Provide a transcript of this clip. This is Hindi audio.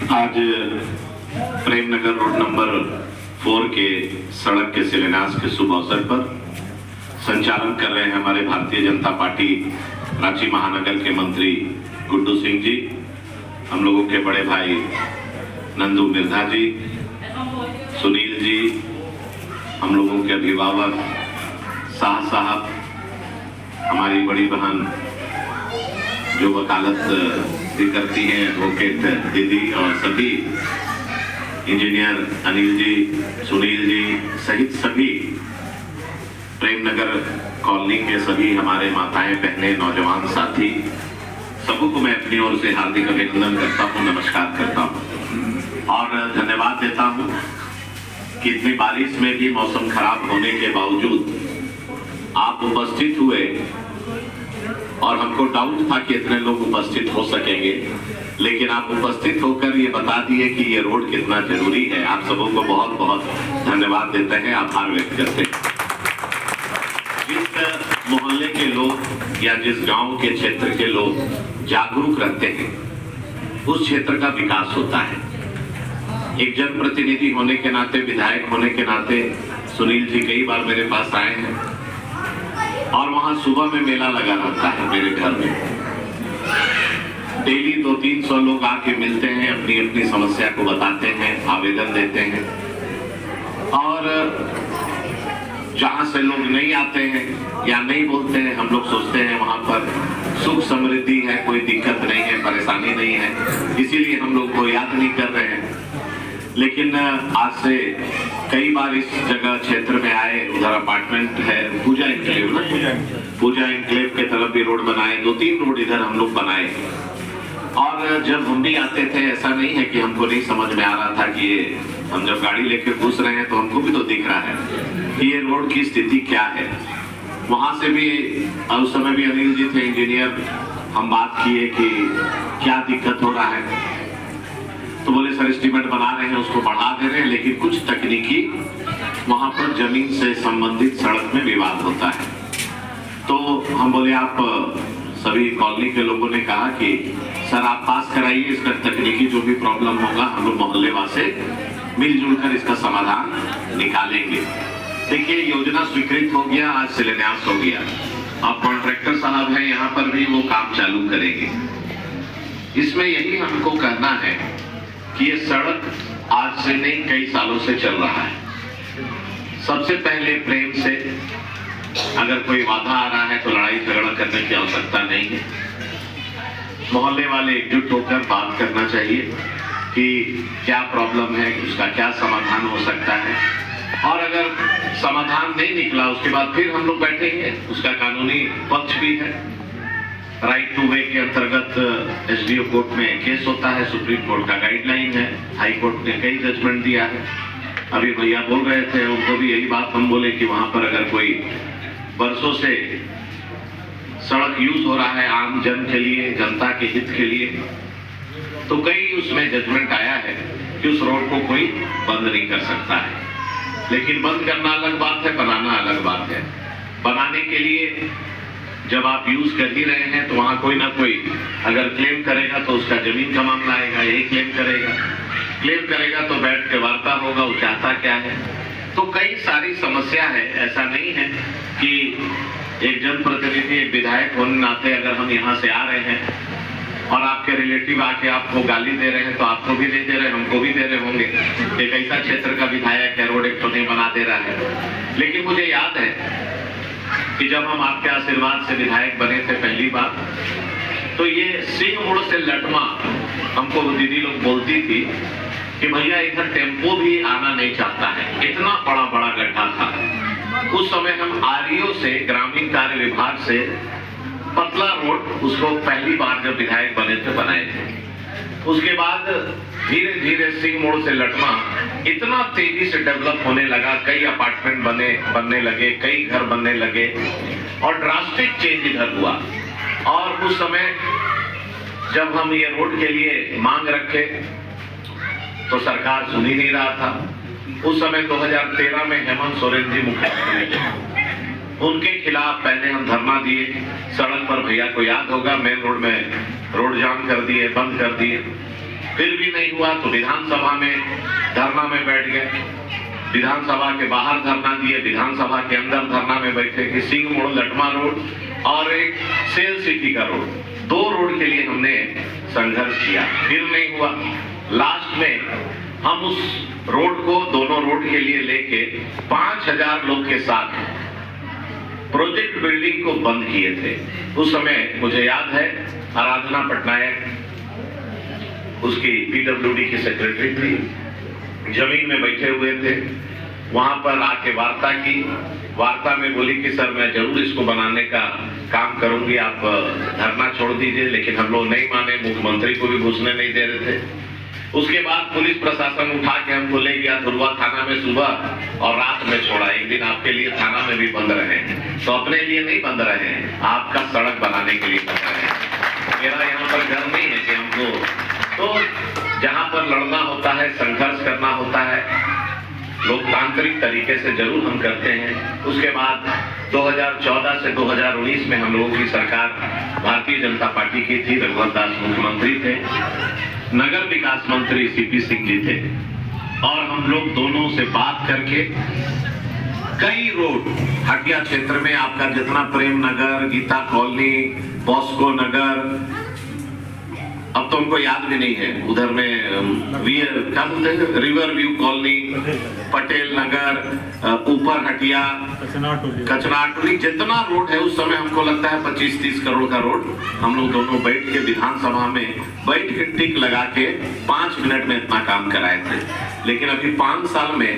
आज प्रेमनगर रोड नंबर 4 के सड़क के शिलान्यास के शुभ अवसर पर संचालन कर रहे हैं हमारे भारतीय जनता पार्टी रांची महानगर के मंत्री गुड्डू सिंह जी, हम लोगों के बड़े भाई नंदू मिर्धा जी, सुनील जी, हम लोगों के अभिभावक शाह साहब, हमारी बड़ी बहन जो वकालत भी करती हैं एडवोकेट दीदी, और सभी इंजीनियर अनिल जी, सुनील जी सहित सभी प्रेमनगर कॉलोनी के सभी हमारे माताएं, बहनें, नौजवान साथी, सबको मैं अपनी ओर से हार्दिक अभिनंदन करता हूं, नमस्कार करता हूं और धन्यवाद देता हूं कि इतनी बारिश में भी मौसम खराब होने के बावजूद आप उपस्थित हुए और हमको डाउट था कि इतने लोग उपस्थित हो सकेंगे, लेकिन आप उपस्थित होकर ये बता दिए कि ये रोड कितना जरूरी है। आप सबों को बहुत बहुत धन्यवाद देते हैं, आभार व्यक्त करते हैं। जिस मोहल्ले के लोग या जिस गांव के क्षेत्र के लोग जागरूक रहते हैं उस क्षेत्र का विकास होता है। एक जनप्रतिनिधि होने के नाते, विधायक होने के नाते सुनील जी कई बार मेरे पास आए हैं और वहां सुबह में मेला लगा रहता है मेरे घर में। डेली 200-300 लोग आके मिलते हैं, अपनी अपनी समस्या को बताते हैं, आवेदन देते हैं और जहां से लोग नहीं आते हैं या नहीं बोलते हैं, हम लोग सोचते हैं वहां पर सुख समृद्धि है, कोई दिक्कत नहीं है, परेशानी नहीं है, इसीलिए हम लोग को याद नहीं कर रहे हैं। लेकिन आज से कई बार इस जगह क्षेत्र में आए, उधर अपार्टमेंट है पूजा इंक्लेव के तरफ भी रोड बनाए, 2-3 रोड इधर हम लोग बनाए। और जब हम भी आते थे ऐसा नहीं है कि हमको नहीं समझ में आ रहा था कि ये हम जब गाड़ी लेकर घुस रहे हैं तो हमको भी तो दिख रहा है कि ये रोड की स्थिति क्या है। वहां से भी उस समय भी अनिल जी थे इंजीनियर, हम बात किए कि क्या दिक्कत हो रहा है, तो बोले सर एस्टीमेट बना रहे हैं, उसको बढ़ा दे रहे हैं, लेकिन कुछ तकनीकी वहां पर जमीन से संबंधित सड़क में विवाद होता है। तो हम बोले आप सभी कॉलोनी के लोगों ने कहा कि सर आप पास कराइए, इसका तकनीकी जो भी प्रॉब्लम होगा हम लोग मोहल्ले वासे मिलजुल कर इसका समाधान निकालेंगे। देखिए योजना स्वीकृत हो गया, आज शिलान्यास हो गया, अब कॉन्ट्रैक्टर साहब हैं यहाँ पर भी, वो काम चालू करेंगे। इसमें यही हमको कहना है कि ये सड़क आज से नहीं कई सालों से चल रहा है। सबसे पहले प्रेम से, अगर कोई बाधा आ रहा है तो लड़ाई झगड़ा करने की आवश्यकता नहीं है। मोहल्ले वाले एकजुट होकर बात करना चाहिए कि क्या प्रॉब्लम है, उसका क्या समाधान हो सकता है, और अगर समाधान नहीं निकला उसके बाद फिर हम लोग बैठेंगे, उसका कानूनी पक्ष भी है। राइट टू वे के अंतर्गत एसडीओ कोर्ट में केस होता है, सुप्रीम कोर्ट का गाइडलाइन है, हाई कोर्ट ने कई जजमेंट दिया है। अभी भैया बोल रहे थे, उनको भी यही बात हम बोले कि वहां पर अगर कोई बरसों से सड़क यूज हो रहा है आम जन के लिए, जनता के हित के लिए, तो कई उसमें जजमेंट आया है कि उस रोड को कोई बंद नहीं कर सकता है। लेकिन बंद करना अलग बात है, बनाना अलग बात है। बनाने के लिए जब आप यूज कर ही रहे हैं तो वहां कोई ना कोई अगर क्लेम करेगा तो उसका जमीन का मामला आएगा, यही क्लेम करेगा तो बैठ के वार्ता होगा, वो चाहता क्या है। तो कई सारी समस्या है, ऐसा नहीं है कि एक जनप्रतिनिधि, एक विधायक होने नाते अगर हम यहाँ से आ रहे हैं और आपके रिलेटिव आके आपको गाली दे रहे हैं तो आपको भी नहीं दे रहे, हमको भी दे रहे होंगे। एक ऐसा क्षेत्र का विधायक है, रोड एक तो नहीं बना दे रहा है। लेकिन मुझे याद है कि जब हम आपके आशीर्वाद से विधायक बने थे पहली बार, तो ये सिंह मोड़ से लटमा हमको दीदी लोग बोलती थी कि भैया इधर टेम्पो भी आना नहीं चाहता है, इतना बड़ा बड़ा गड्ढा था। उस समय हम आरईओ से, ग्रामीण कार्य विभाग से पतला रोड उसको पहली बार जब विधायक बने थे बनाए थे। उसके बाद धीरे धीरे सिंह मोड़ से लटमा इतना तेजी से डेवलप होने लगा, कई अपार्टमेंट बनने लगे, कई घर बनने लगे और ड्रास्टिक चेंज इधर हुआ। और उस समय जब हम ये रोड के लिए मांग रखे तो सरकार सुन ही नहीं रहा था। उस समय 2013 में हेमंत सोरेन जी मुख्यमंत्री थे, उनके खिलाफ पहले हम धरना दिए सड़क पर, भैया को याद होगा, मेन रोड में रोड जाम कर दिए, बंद कर दिए। फिर भी नहीं हुआ तो विधानसभा में धरना में बैठ गए, विधानसभा के बाहर धरना दिए, विधानसभा के अंदर धरना में बैठे कि सिंह मोड़ लटमा रोड और एक सेल सिटी का रोड, 2 रोड के लिए हमने संघर्ष किया, फिर नहीं हुआ। लास्ट में हम उस रोड को, दोनों रोड के लिए लेके 5000 लोग के साथ प्रोजेक्ट बिल्डिंग को बंद किए थे। उस समय मुझे याद है आराधना पटनायक उसकी पीडब्ल्यूडी की सेक्रेटरी थी, जमीन में बैठे हुए थे, वहां पर आके वार्ता की, वार्ता में बोली कि सर मैं जरूर इसको बनाने का काम करूंगी, आप धरना छोड़ दीजिए, लेकिन हम लोग नहीं माने, मुख्यमंत्री को भी घुसने नहीं दे रहे थे। उसके बाद पुलिस प्रशासन उठा के हमको ले गया धुरवा थाना में सुबह और रात में छोड़ा। एक दिन आपके लिए थाना में भी बंद रहे, तो अपने लिए नहीं बंद रहे, आपका सड़क बनाने के लिए बंद रहे। मेरा यहाँ पर घर नहीं है कि हमको, तो जहाँ पर लड़ना होता है, संघर्ष करना होता है, लोकतांत्रिक तरीके से जरूर हम करते हैं। उसके बाद 2014 से 2019 में हम लोगों की सरकार भारतीय जनता पार्टी की थी, रघुवर दास मुख्यमंत्री थे, नगर विकास मंत्री सीपी सिंह जी थे, और हम लोग दोनों से बात करके कई रोड हटिया क्षेत्र में, आपका जितना प्रेम नगर, गीता कॉलोनी, बॉस्को नगर, अब तो उनको याद भी नहीं है, उधर में क्या बोलते हैं, river view colony, Patel Nagar, ऊपर हटिया, कचनाटोली, जितना रोड है उस समय हमको लगता है 25-30 करोड़ का रोड, हम लोग दोनों बैठ के विधानसभा में बैठ के टिक लगा के 5 मिनट में इतना काम कराए थे। लेकिन अभी 5 साल में